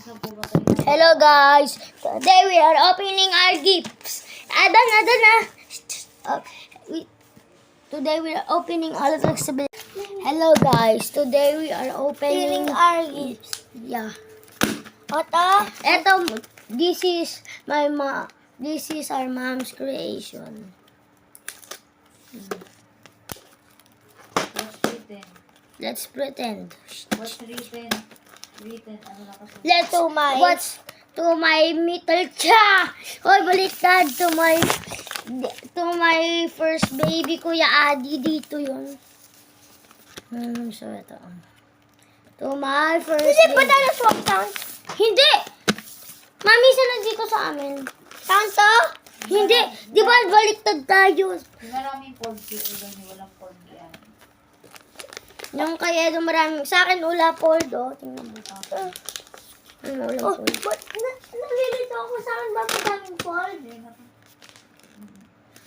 Hello guys, today we are opening our gifts. Adan na. Today we are opening all of the Hello guys, today we are opening our gifts. Yeah. This is this is our mom's creation. What's written? Let's pretend. What's written? Let's what's to my middle cha. Hoy, baliktad to my first baby Kuya Adi dito 'yun. So ito. To my first baby. Hindi ba tayo swap sound? Hindi. Mami, sana dito sa amin. Sound to? Hindi. Di ba baliktad tayo? Maraming porgy. Walang porgy. Yung kaya doon maraming. Sa akin, ula poldo. Tingnan mo. Ulang poldo. Nalilito ako sa akin. Bakit daming poldo?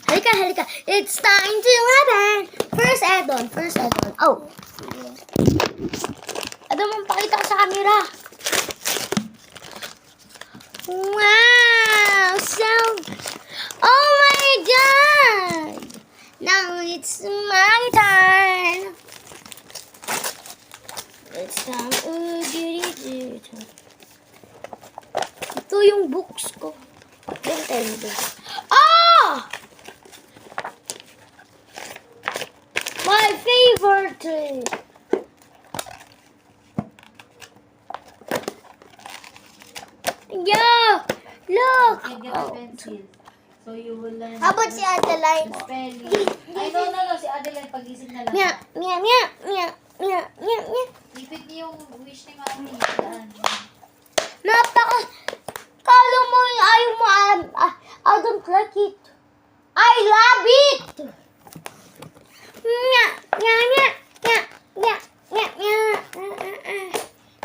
Halika. It's time to open. First add-on. Oh. Ano mong pakita ko sa camera? Wow! Oh my God! Now it's my turn. It's time. Ito yung books ko. Nintendo. Ah! My favorite. Yeah! Look! You get a pencil. So you will learn. How about si Adeline? Spelling. Ay, no. Si Adeline, pag-isip na lang. Meow. Ipit niyo yung wish ni Mami. Kala mo ayaw mo, I don't like it. I love it! Meow.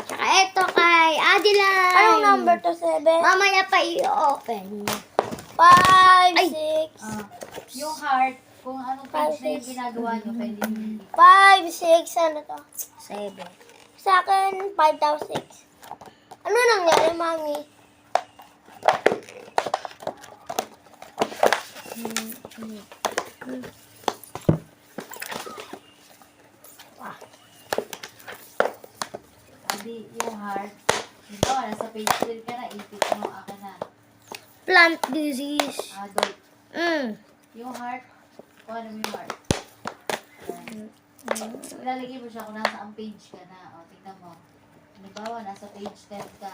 Tsaka ito kay Adeline. Anong number to? 7? Mamaya pa i-open. 5, Ay. 6. Yung heart, kung anong page na yung ginagawa niyo, pwede niyo. 5, 6, ano to? 7. Sa akin, 5 daw 6. Ano nangyari, Mami? Adi, yung heart. Ito, nasa page 12 ka na, ipit mo, aka na. Plant disease. Adult. Yung heart, kung ano yung heart. Ilalagay mo siya kung nasa ang page ka na. O, tingnan mo. Halimbawa, nasa page 10 ka.